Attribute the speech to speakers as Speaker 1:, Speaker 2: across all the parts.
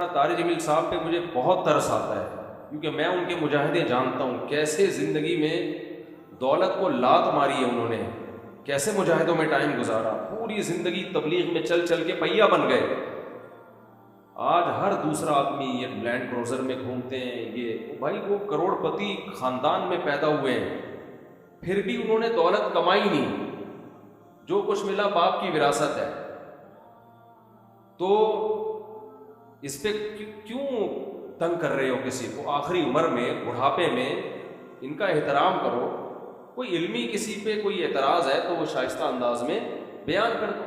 Speaker 1: طارق جمیل صاحب پہ مجھے بہت ترس آتا ہے، کیونکہ میں ان کے مجاہدے جانتا ہوں، کیسے زندگی میں دولت کو لات ماری ہے انہوں نے، کیسے مجاہدوں میں ٹائم گزارا، پوری زندگی تبلیغ میں چل چل کے پہیا بن گئے۔ آج ہر دوسرا آدمی یہ لینڈ کروزر میں گھومتے ہیں، یہ بھائی وہ کروڑ پتی خاندان میں پیدا ہوئے ہیں، پھر بھی انہوں نے دولت کمائی نہیں، جو کچھ ملا باپ کی وراثت ہے۔ تو اس پہ کیوں تنگ کر رہے ہو کسی کو؟ آخری عمر میں، بڑھاپے میں ان کا احترام کرو۔ کوئی علمی کسی پہ کوئی اعتراض ہے تو وہ شائستہ انداز میں بیان کر دو۔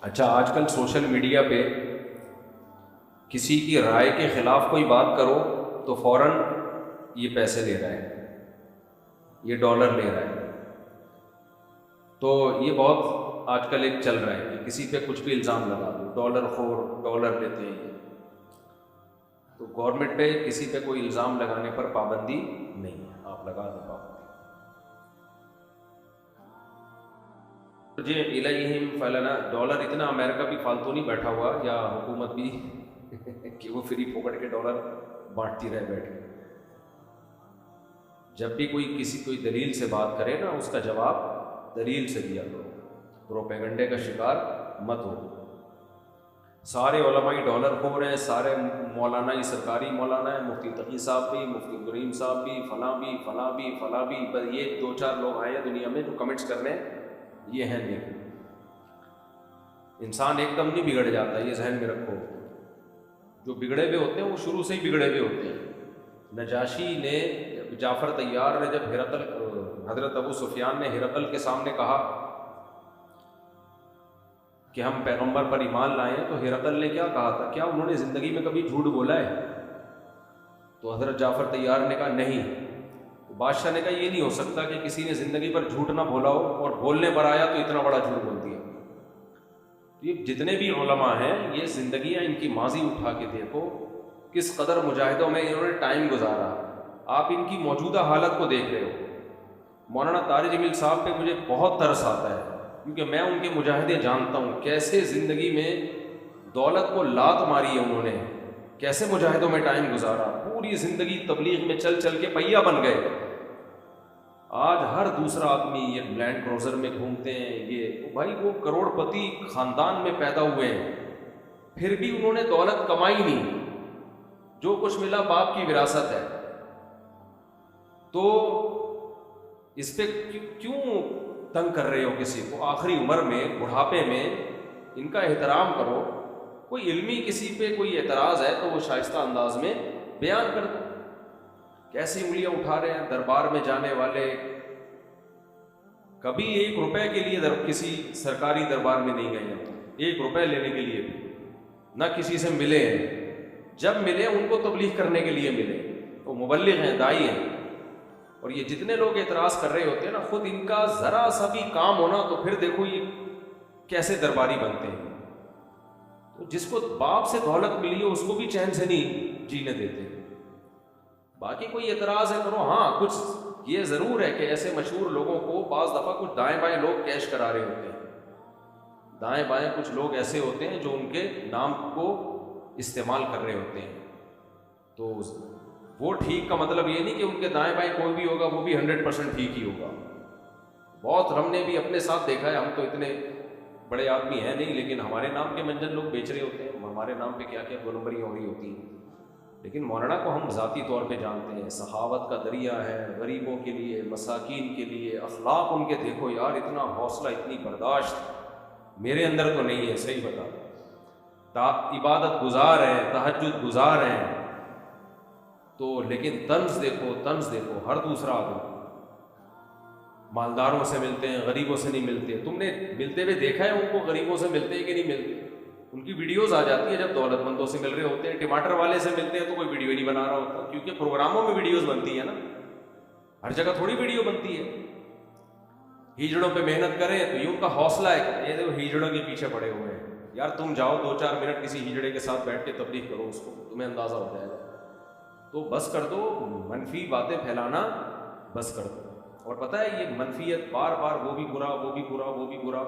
Speaker 1: اچھا، آج کل سوشل میڈیا پہ کسی کی رائے کے خلاف کوئی بات کرو تو فوراً یہ پیسے لے رہا ہے، یہ ڈالر لے رہا ہے۔ تو یہ بہت آج کل ایک چل رہا ہے کہ کسی پہ کچھ بھی الزام لگا دو، ڈالر خور، ڈالر لیتے ہیں۔ تو گورنمنٹ پہ کسی پہ کوئی الزام لگانے پر پابندی نہیں ہے، آپ لگا دیں پابندی۔ جی الیہم فلنا، ڈالر اتنا امریکہ بھی فالتو نہیں بیٹھا ہوا، یا حکومت بھی کہ وہ فری پکڑ کے ڈالر بانٹتی رہے بیٹھ کے۔ جب بھی کوئی دلیل سے بات کرے نا، اس کا جواب دلیل سے دیا کرو، پروپیگنڈے کا شکار مت ہو۔ سارے علماء ڈالر خور ہیں، سارے مولانا ہی سرکاری مولانا ہیں، مفتی تقی صاحب بھی، مفتی عبدالرحیم صاحب بھی، فلاں بھی فلاں بھی فلاں بھی، بس یہ دو چار لوگ آئے ہیں دنیا میں جو کمنٹس کرنے، یہ ہیں نہیں۔ انسان ایک دم نہیں بگڑ جاتا، یہ ذہن میں رکھو۔ جو بگڑے ہوئے ہوتے ہیں وہ شروع سے ہی بگڑے ہوئے ہوتے ہیں۔ نجاشی نے، جعفر طیار نے جب حضرت ابو سفیان نے ہرقل کے سامنے کہا کہ ہم پیغمبر پر ایمان لائے ہیں، تو ہرقل نے کیا کہا تھا؟ کیا انہوں نے زندگی میں کبھی جھوٹ بولا ہے؟ تو حضرت جعفر طیار نے کہا نہیں۔ بادشاہ نے کہا یہ نہیں ہو سکتا کہ کسی نے زندگی پر جھوٹ نہ بولا ہو اور بولنے پر آیا تو اتنا بڑا جھوٹ بول دیا۔ یہ جتنے بھی علماء ہیں، یہ زندگیاں ان کی ماضی اٹھا کے دیکھو، کس قدر مجاہدوں میں انہوں نے ٹائم گزارا۔ آپ ان کی موجودہ حالت کو دیکھ رہے ہو۔ مولانا طارق جمیل صاحب پہ مجھے بہت ترس آتا ہے، کیونکہ میں ان کے مجاہدے جانتا ہوں، کیسے زندگی میں دولت کو لات ماری ہے انہوں نے، کیسے مجاہدوں میں ٹائم گزارا، پوری زندگی تبلیغ میں چل چل کے پہیا بن گئے۔ آج ہر دوسرا آدمی یہ لینڈ کروزر میں گھومتے ہیں، یہ بھائی وہ کروڑ پتی خاندان میں پیدا ہوئے ہیں، پھر بھی انہوں نے دولت کمائی نہیں، جو کچھ ملا باپ کی وراثت ہے۔ تو اس پہ کیوں تنگ کر رہے ہو کسی کو؟ آخری عمر میں، بڑھاپے میں ان کا احترام کرو۔ کوئی علمی کسی پہ کوئی اعتراض ہے تو وہ شائستہ انداز میں بیان کر دو۔ کیسی انگلیاں اٹھا رہے ہیں دربار میں جانے والے، کبھی 1 روپے کے لیے کسی سرکاری دربار میں نہیں گئے ہیں، 1 روپے لینے کے لیے بھی نہ کسی سے ملے ہیں۔ جب ملے ان کو تبلیغ کرنے کے لیے ملے، وہ مبلغ ہیں، داعی ہیں۔ اور یہ جتنے لوگ اعتراض کر رہے ہوتے ہیں نا، خود ان کا ذرا سا بھی کام ہونا تو پھر دیکھو یہ کیسے درباری بنتے ہیں۔ تو جس کو باپ سے دولت ملی ہے اس کو بھی چین سے نہیں جینے دیتے۔ باقی کوئی اعتراض ہے کرو، ہاں کچھ یہ ضرور ہے کہ ایسے مشہور لوگوں کو بعض دفعہ کچھ دائیں بائیں لوگ کیش کرا رہے ہوتے ہیں، دائیں بائیں کچھ لوگ ایسے ہوتے ہیں جو ان کے نام کو استعمال کر رہے ہوتے ہیں۔ تو وہ ٹھیک کا مطلب یہ نہیں کہ ان کے دائیں بائیں کوئی بھی ہوگا وہ بھی 100% ٹھیک ہی ہوگا۔ بہت ہم نے بھی اپنے ساتھ دیکھا ہے، ہم تو اتنے بڑے آدمی ہیں نہیں، لیکن ہمارے نام کے منجن لوگ بیچ رہے ہوتے ہیں، ہمارے نام پہ کیا کیا گولمبریاں ہو رہی ہوتی ہیں۔ لیکن مولانا کو ہم ذاتی طور پہ جانتے ہیں، سخاوت کا دریا ہے، غریبوں کے لیے، مساکین کے لیے، اخلاق ان کے دیکھو یار، اتنا حوصلہ، اتنی برداشت میرے اندر تو نہیں ہے، صحیح بتا۔ عبادت گزار ہیں، تہجد گزار ہیں، تو لیکن طنز دیکھو، طنز دیکھو، ہر دوسرا آدمی مالداروں سے ملتے ہیں، غریبوں سے نہیں ملتے۔ تم نے ملتے ہوئے دیکھا ہے ان کو؟ غریبوں سے ملتے ہیں کہ نہیں ملتے؟ ان کی ویڈیوز آ جاتی ہے جب دولت مندوں سے مل رہے ہوتے ہیں، ٹماٹر والے سے ملتے ہیں تو کوئی ویڈیو نہیں بنا رہا ہوتا، کیونکہ پروگراموں میں ویڈیوز بنتی ہے نا، ہر جگہ تھوڑی ویڈیو بنتی ہے۔ ہیجڑوں پہ محنت کریں تو یہ ان کا حوصلہ ہے، یہ دیکھو ہیجڑوں کے پیچھے پڑے ہوئے ہیں۔ یار تم جاؤ 2-4 منٹ کسی ہیجڑے کے ساتھ بیٹھ کے تبلیغ کرو، اس کو تمہیں اندازہ ہو جائے گا۔ تو بس کر دو منفی باتیں پھیلانا، بس کر دو۔ اور پتہ ہے یہ منفیت بار بار، وہ بھی برا، وہ بھی برا، وہ بھی برا،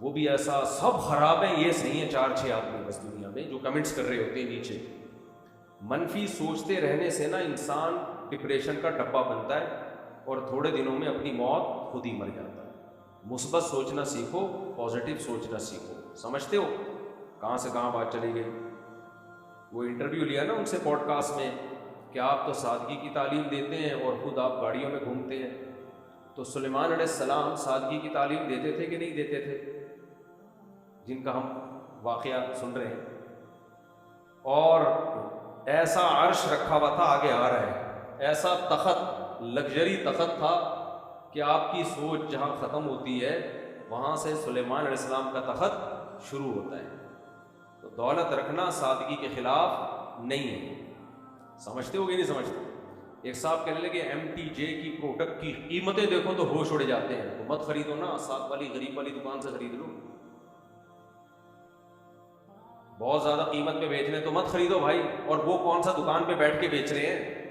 Speaker 1: وہ بھی ایسا، سب خراب ہیں، یہ صحیح ہے 4-6 آدمی بس دنیا میں۔ میں جو کمنٹس کر رہے ہوتے ہیں نیچے. منفی سوچتے رہنے سے نا انسان ڈپریشن کا ڈبہ بنتا ہے اور تھوڑے دنوں میں اپنی موت خود ہی مر جاتا ہے. مثبت سوچنا سیکھو, پازیٹیو سوچنا سیکھو. سمجھتے ہو کہاں سے کہاں بات چلی گئی؟ وہ انٹرویو لیا نا ان سے پوڈ کاسٹ میں کہ آپ تو سادگی کی تعلیم دیتے ہیں اور خود آپ گاڑیوں میں گھومتے ہیں. تو سلیمان علیہ السلام سادگی کی تعلیم دیتے تھے کہ نہیں دیتے تھے؟ جن کا ہم واقعہ سن رہے ہیں. اور ایسا عرش رکھا ہوا تھا, آگے آ رہا ہے, ایسا تخت, لگژری تخت تھا کہ آپ کی سوچ جہاں ختم ہوتی ہے وہاں سے سلیمان علیہ السلام کا تخت شروع ہوتا ہے. تو دولت رکھنا سادگی کے خلاف نہیں ہے. سمجھتے ہو گے نہیں سمجھتے؟ ایک صاحب کہنے لگے ایم ٹی جے کی پروڈکٹ کی قیمتیں دیکھو تو ہوش اڑ جاتے ہیں. تو مت خریدو نا, ساتھ والی غریب والی دکان سے خرید لو. بہت زیادہ قیمت پہ بیچ رہے ہیں تو مت خریدو بھائی. اور وہ کون سا دکان پہ بیٹھ کے بیچ رہے ہیں؟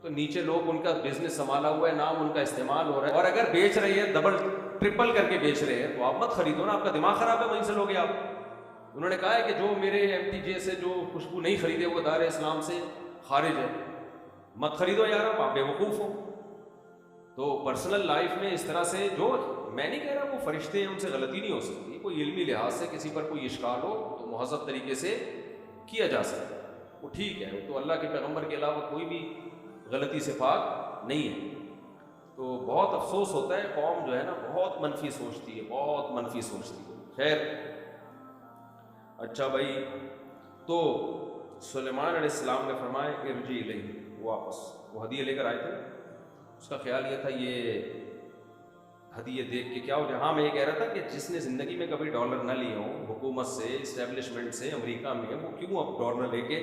Speaker 1: تو نیچے لوگ ان کا بزنس سنبھالا ہوا ہے, نام ان کا استعمال ہو رہا ہے, اور اگر بیچ رہی ہے ڈبل ٹرپل کر کے بیچ رہے ہیں تو آپ مت خریدو نا. آپ کا دماغ خراب ہے, وہیں سے لوگے آپ. انہوں نے کہا ہے کہ جو میرے ایم ٹی جے سے جو خوشبو نہیں خریدے وہ دار اسلام سے خارج ہے. مت خریدو یار, آپ بے وقوف ہو. تو پرسنل لائف میں اس طرح سے, جو میں نہیں کہہ رہا وہ فرشتے ہیں ان سے غلطی نہیں ہو سکتی, کوئی علمی لحاظ سے کسی پر کوئی اشکال ہو تو مہذب طریقے سے کیا جا سکتا ہے, وہ ٹھیک ہے. تو اللہ کے پیغمبر کے علاوہ کوئی بھی غلطی سے پاک نہیں ہے. تو بہت افسوس ہوتا ہے, قوم جو ہے نا بہت منفی سوچتی ہے, بہت منفی سوچتی ہے. خیر اچھا بھائی, تو سلیمان علیہ السلام نے فرمایا ارجی الیہ, واپس. وہ ہدیہ لے کر آئے تھے, اس کا خیال یہ تھا یہ ہدیہ دیکھ کے کیا ہو جائے. ہاں میں یہ کہہ رہا تھا کہ جس نے زندگی میں کبھی ڈالر نہ لیے ہوں حکومت سے, اسٹیبلشمنٹ سے, امریکہ میں, وہ کیوں اب ڈالر لے کے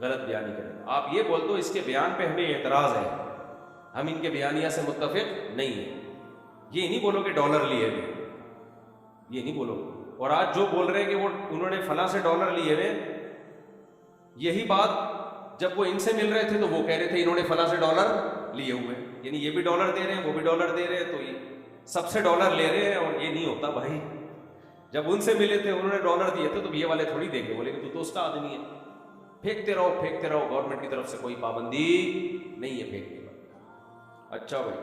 Speaker 1: غلط بیانی کریں؟ آپ یہ بول دو اس کے بیان پہ ہمیں اعتراض ہے, ہم ان کے بیانیہ سے متفق نہیں ہیں. یہ نہیں بولو کہ ڈالر لیے ہوئے, یہ نہیں بولو. اور آج جو بول رہے ہیں کہ وہ انہوں نے فلاں سے ڈالر لیے ہوئے, یہی بات جب وہ ان سے مل رہے تھے تو وہ کہہ رہے تھے انہوں نے فلاں سے ڈالر لیے ہوئے. یعنی یہ بھی ڈالر دے رہے ہیں, وہ بھی ڈالر دے رہے ہیں, تو یہ سب سے ڈالر لے رہے ہیں. اور یہ نہیں ہوتا بھائی. جب ان سے ملے تھے انہوں نے ڈالر دیے تھے تو یہ والے تھوڑی دیں گے, بولے کہ تو اس کا آدمی ہے. پھینکتے رہو پھینکتے رہو, گورنمنٹ کی طرف سے کوئی پابندی نہیں ہے پھینکنے پر. اچھا بھائی,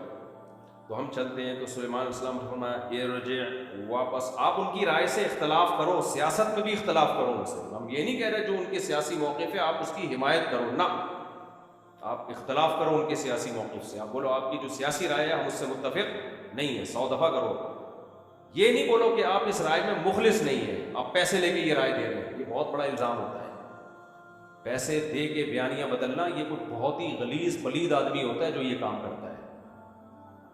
Speaker 1: تو ہم چلتے ہیں. تو سلیمان علیہ السلام نے فرمایا ارجع, واپس. آپ ان کی رائے سے اختلاف کرو, سیاست میں بھی اختلاف کرو ان سے. ہم یہ نہیں کہہ رہے جو ان کے سیاسی موقف ہے آپ اس کی حمایت کرو, نہ. آپ اختلاف کرو ان کے سیاسی موقف سے. آپ بولو آپ کی جو سیاسی رائے ہے ہم اس سے متفق نہیں ہیں, 100 دفعہ کرو. یہ نہیں بولو کہ آپ اس رائے میں مخلص نہیں ہیں, آپ پیسے لے کے یہ رائے دے رہے ہیں. یہ بہت بڑا الزام ہوتا ہے. پیسے دے کے بیانیاں بدلنا, یہ کوئی بہت ہی غلیظ پلید آدمی ہوتا ہے جو یہ کام کرتا ہے.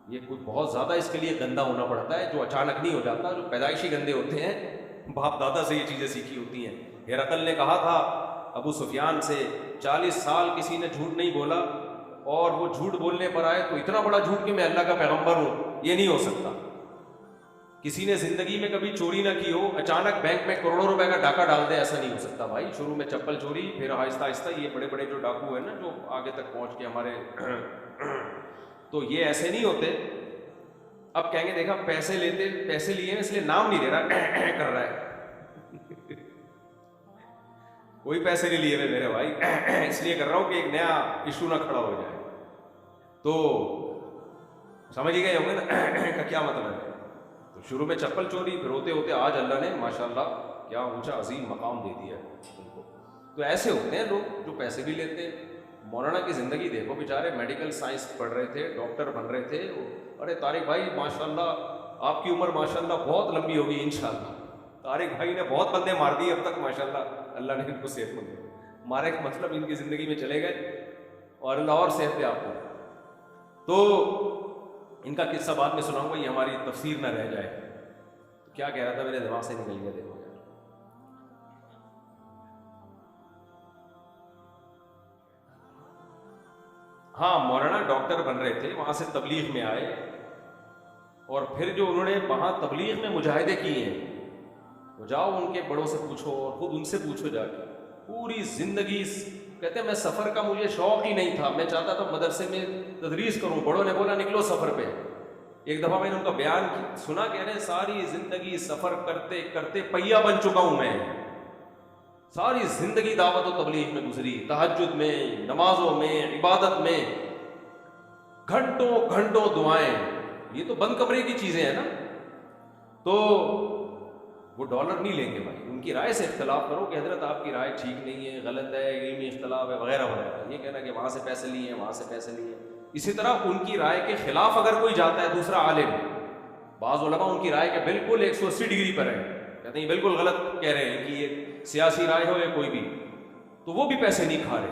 Speaker 1: یہ کوئی بہت زیادہ اس کے لیے گندا ہونا پڑتا ہے, جو اچانک نہیں ہو جاتا. جو پیدائشی گندے ہوتے ہیں, باپ دادا سے یہ چیزیں سیکھی ہوتی ہیں. ہرقل نے کہا تھا ابو سفیان سے 40 سال کسی نے جھوٹ نہیں بولا, اور وہ جھوٹ بولنے پر آئے تو اتنا بڑا جھوٹ کہ میں اللہ کا پیغمبر ہوں, یہ نہیں ہو سکتا. کسی نے زندگی میں کبھی چوری نہ کی ہو, اچانک بینک میں کروڑوں روپے کا ڈاکہ ڈال دے, ایسا نہیں ہو سکتا بھائی. شروع میں چپل چوری, پھر آہستہ آہستہ یہ بڑے بڑے جو ڈاکو ہیں نا جو آگے تک پہنچ کے ہمارے, تو یہ ایسے نہیں ہوتے. اب کہیں گے دیکھا پیسے لیتے, پیسے لیے اس لیے نام نہیں دے رہا, کر رہا ہے. کوئی پیسے نہیں لیے میرے بھائی, اس لیے کر رہا ہوں کہ ایک نیا ایشو نہ کھڑا ہو جائے. تو سمجھ گئے ہوں گے نا کا کیا مطلب ہے. تو شروع میں چپل چوری, پھر ہوتے ہوتے آج اللہ نے ماشاءاللہ کیا اونچا عظیم مقام دے دیا ان کو. تو ایسے ہوتے ہیں لوگ جو پیسے بھی لیتے ہیں. مولانا کی زندگی دیکھو, بیچارے میڈیکل سائنس پڑھ رہے تھے, ڈاکٹر بن رہے تھے. ارے طارق بھائی ماشاءاللہ آپ کی عمر ماشاءاللہ بہت لمبی ہوگی انشاءاللہ. طارق بھائی نے بہت بندے مار دیے اب تک ماشاءاللہ, اللہ نے ان کو صحت مند مارے, مطلب ان کی زندگی میں چلے گئے اور اللہ اور صحت دے آپ کو. تو ان کا قصہ بعد میں سناؤں گا, یہ ہماری تفسیر نہ رہ جائے. کیا کہہ رہا تھا میرے دماغ سے نکل گیا, دیکھو. ہاں مولانا ڈاکٹر بن رہے تھے, وہاں سے تبلیغ میں آئے, اور پھر جو انہوں نے وہاں تبلیغ میں مجاہدے کیے ہیں, تو جاؤ ان کے بڑوں سے پوچھو اور خود ان سے پوچھو جا کے. پوری زندگی کہتے ہیں میں سفر کا مجھے شوق ہی نہیں تھا, میں چاہتا تھا مدرسے میں تدریس کروں. بڑوں نے بولا نکلو سفر پہ. ایک دفعہ میں نے ان کا بیان سنا, کہہ رہے ساری زندگی سفر کرتے کرتے پہیا بن چکا ہوں میں, ساری زندگی دعوت و تبلیغ میں گزری، تہجد میں، نمازوں میں، عبادت میں، گھنٹوں گھنٹوں دعائیں. یہ تو بند کمرے کی چیزیں ہیں نا. تو وہ ڈالر نہیں لیں گے بھائی. ان کی رائے سے اختلاف کرو کہ حضرت آپ کی رائے ٹھیک نہیں ہے، غلط ہے، علمی اختلاف ہے وغیرہ وغیرہ. یہ کہنا کہ وہاں سے پیسے لیے ہیں، وہاں سے پیسے لیے. اسی طرح ان کی رائے کے خلاف اگر کوئی جاتا ہے دوسرا عالم، بعض علماء ان کی رائے کے بالکل 180 ڈگری پر ہے، کہتے ہیں بالکل غلط کہہ رہے ہیں کہ یہ سیاسی رائے ہو یا کوئی بھی، تو وہ بھی پیسے نہیں کھا رہے،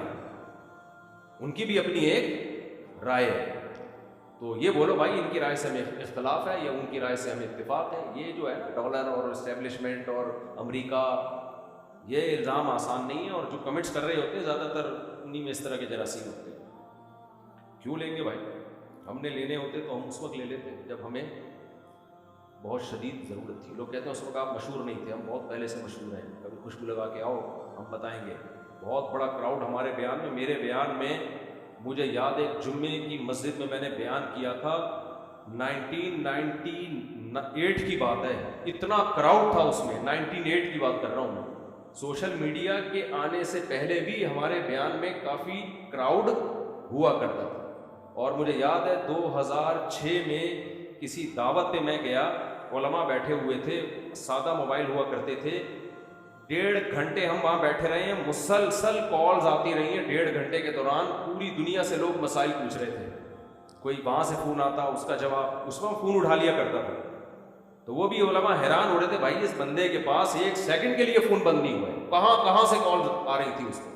Speaker 1: ان کی بھی اپنی ایک رائے ہے. تو یہ بولو بھائی ان کی رائے سے ہمیں اختلاف ہے یا ان کی رائے سے ہمیں اتفاق ہے. یہ جو ہے نا ڈالر اور اسٹیبلشمنٹ اور امریکہ، یہ الزام آسان نہیں ہے. اور جو کمنٹس کر رہے ہوتے ہیں زیادہ تر انہیں میں اس طرح کے جراثیم ہوتے ہیں. کیوں لیں گے بھائی؟ ہم نے لینے ہوتے تو ہم اس وقت لے لیتے جب ہمیں بہت شدید ضرورت تھی. لوگ کہتے ہیں اس وقت آپ مشہور نہیں تھے. ہم بہت پہلے سے مشہور ہیں، کبھی خوشبو لگا کے آؤ ہم بتائیں گے. بہت بڑا کراؤڈ ہمارے بیان میں. میرے بیان میں مجھے یاد ہے ایک جمعے کی مسجد میں نے بیان کیا تھا، 1998 کی بات ہے. اتنا کراؤڈ تھا اس میں، 1998 کی بات کر رہا ہوں میں. سوشل میڈیا کے آنے سے پہلے بھی ہمارے بیان میں کافی کراؤڈ ہوا کرتا تھا. اور مجھے یاد ہے 2006 میں کسی دعوت پہ میں گیا، علماء بیٹھے ہوئے تھے، سادہ موبائل ہوا کرتے تھے. 1.5 گھنٹے ہم وہاں بیٹھے رہے ہیں، مسلسل کالز آتی رہی ہیں. 1.5 گھنٹے کے دوران پوری دنیا سے لوگ مسائل پوچھ رہے تھے. کوئی وہاں سے فون آتا، اس کا جواب، اس میں فون اٹھا لیا کرتا تھا. تو وہ بھی علماء حیران ہو رہے تھے، بھائی اس بندے کے پاس 1 سیکنڈ کے لیے فون بند نہیں ہوا ہے، کہاں کہاں سے کال آ رہی تھی اس کو.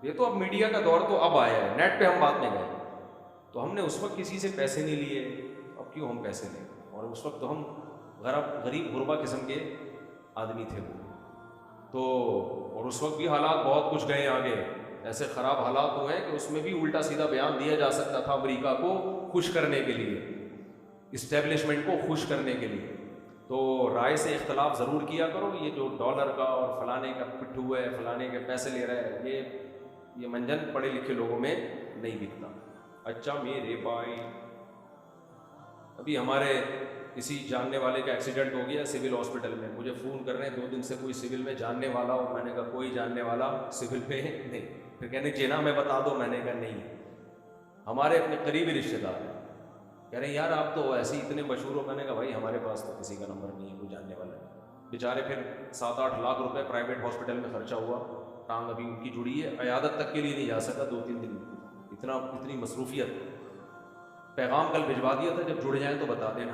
Speaker 1: یہ تو اب میڈیا کا دور تو اب آیا ہے، نیٹ پہ ہم بات میں گئے. تو ہم نے اس وقت کسی سے پیسے نہیں لیے، اب کیوں ہم پیسے لیں؟ اور اس وقت تو ہم غریب غربا قسم کے آدمی تھے وہ تو. اور اس وقت بھی حالات بہت کچھ گئے آگے، ایسے خراب حالات ہوئے ہیں کہ اس میں بھی الٹا سیدھا بیان دیا جا سکتا تھا امریکہ کو خوش کرنے کے لیے، اسٹیبلشمنٹ کو خوش کرنے کے لیے. تو رائے سے اختلاف ضرور کیا کرو. یہ جو ڈالر کا اور فلانے کا پٹھو ہے، فلانے کے پیسے لے رہا ہے، یہ منجن پڑھے لکھے لوگوں میں نہیں دکھتا. اچھا میرے بھائی، ابھی ہمارے کسی جاننے والے کا ایکسیڈنٹ ہو گیا سول ہاسپٹل میں. مجھے فون کر رہے ہیں 2 دن سے کوئی سول میں جاننے والا ہو. میں نے کہا کوئی جاننے والا سول میں نہیں. پھر کہنے جینا میں بتا دو. میں نے کہا نہیں، ہمارے اپنے قریبی رشتے دار ہیں. کہہ رہے ہیں یار آپ تو ایسے ہی اتنے مشہور ہو. میں نے کہا بھائی ہمارے پاس تو کسی کا نمبر نہیں ہے، کوئی جاننے والا نہیں. بیچارے پھر 7-8 لاکھ روپے پرائیویٹ ہاسپٹل میں خرچہ ہوا. ٹانگ ابھی ان کی جڑی ہے، عیادت تک کے لیے نہیں جا سکا 2-3 دن. اتنی مصروفیت. پیغام کل بھجوا دیا تھا، جب جڑ جائیں تو بتا دینا.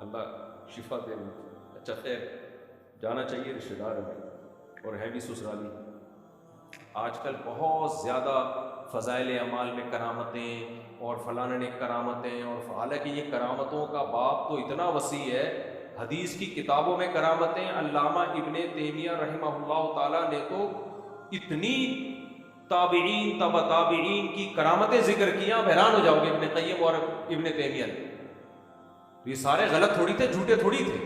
Speaker 1: اللہ شفا دے. اچھا خیر، جانا چاہیے، رشتے دار ہے اور ہے بھی سسرالی. آج کل بہت زیادہ فضائل اعمال میں کرامتیں اور فلاں نے کرامتیں، اور حالانکہ یہ کرامتوں کا باب تو اتنا وسیع ہے. حدیث کی کتابوں میں کرامتیں، علامہ ابن تیمیہ رحمہ اللہ تعالیٰ نے تو اتنی تابعین تبع تابعین کی کرامتیں ذکر کی، آپ حیران ہو جاؤ گے. ابن قیم اور ابن تیمیہ نے یہ سارے غلط تھوڑی تھے، جھوٹے تھوڑی تھے.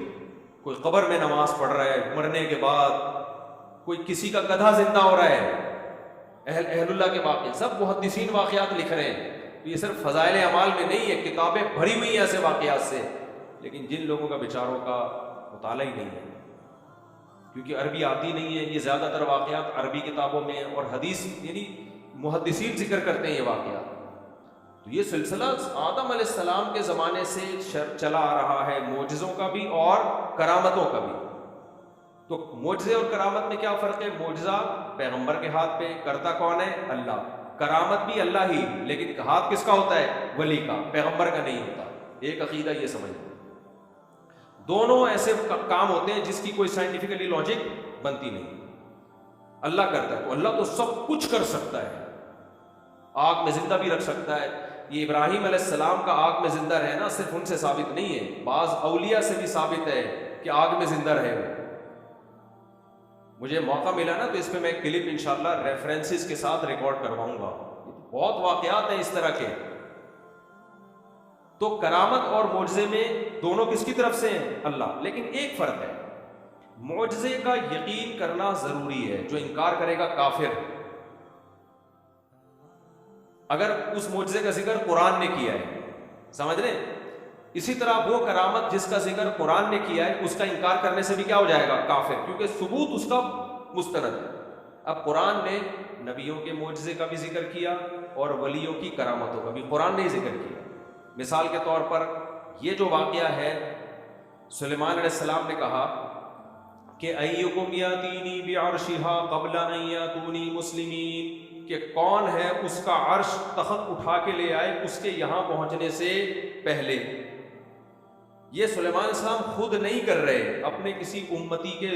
Speaker 1: کوئی قبر میں نماز پڑھ رہا ہے مرنے کے بعد، کوئی کسی کا گدھا زندہ ہو رہا ہے، اہل اللہ کے واقعے، سب محدثین واقعات لکھ رہے ہیں. یہ صرف فضائل اعمال میں نہیں ہے، کتابیں بھری ہوئی ہیں ایسے واقعات سے. لیکن جن لوگوں کا بیچاروں کا مطالعہ ہی نہیں ہے، کیونکہ عربی آتی نہیں ہے. یہ زیادہ تر واقعات عربی کتابوں میں اور حدیث یعنی محدثین ذکر کرتے ہیں یہ واقعات. تو یہ سلسلہ آدم علیہ السلام کے زمانے سے چلا آ رہا ہے، معجزوں کا بھی اور کرامتوں کا بھی. تو معجزے اور کرامت میں کیا فرق ہے؟ معجزہ پیغمبر کے ہاتھ پہ، کرتا کون ہے؟ اللہ. کرامت بھی اللہ ہی، لیکن ہاتھ کس کا ہوتا ہے؟ ولی کا، پیغمبر کا نہیں ہوتا. ایک عقیدہ یہ سمجھ لو. دونوں ایسے کام ہوتے ہیں جس کی کوئی سائنٹیفکلی لاجک بنتی نہیں. اللہ کرتا ہے تو اللہ تو سب کچھ کر سکتا ہے. آگ میں زندہ بھی رکھ سکتا ہے. یہ ابراہیم علیہ السلام کا آگ میں زندہ رہنا صرف ان سے ثابت نہیں ہے، بعض اولیاء سے بھی ثابت ہے کہ آگ میں زندہ رہے وہ. مجھے موقع ملا نا تو اس پہ میں کلپ انشاءاللہ ریفرنسز کے ساتھ ریکارڈ کرواؤں گا. بہت واقعات ہیں اس طرح کے. تو کرامت اور معجزے میں دونوں کس کی طرف سے ہیں؟ اللہ. لیکن ایک فرق ہے، معجزے کا یقین کرنا ضروری ہے. جو انکار کرے گا کافر. اگر اس معجزے کا ذکر قرآن نے کیا ہے، سمجھ رہے ہیں، اسی طرح وہ کرامت جس کا ذکر قرآن نے کیا ہے اس کا انکار کرنے سے بھی کیا ہو جائے گا؟ کافر، کیونکہ ثبوت اس کا مستند ہے۔ اب قرآن نے نبیوں کے معجزے کا بھی ذکر کیا اور ولیوں کی کرامتوں کا بھی قرآن نے ہی ذکر کیا۔ مثال کے طور پر یہ جو واقعہ ہے، سلیمان علیہ السلام نے کہا کہ ایکم یاتینی بعرشہا قبل ان یاتونی مسلمین، کہ کون ہے اس کا عرش تخت اٹھا کے لے آئے اس کے یہاں پہنچنے سے پہلے۔ یہ سلیمان علیہ السلام خود نہیں کر رہے، اپنے کسی امتی کے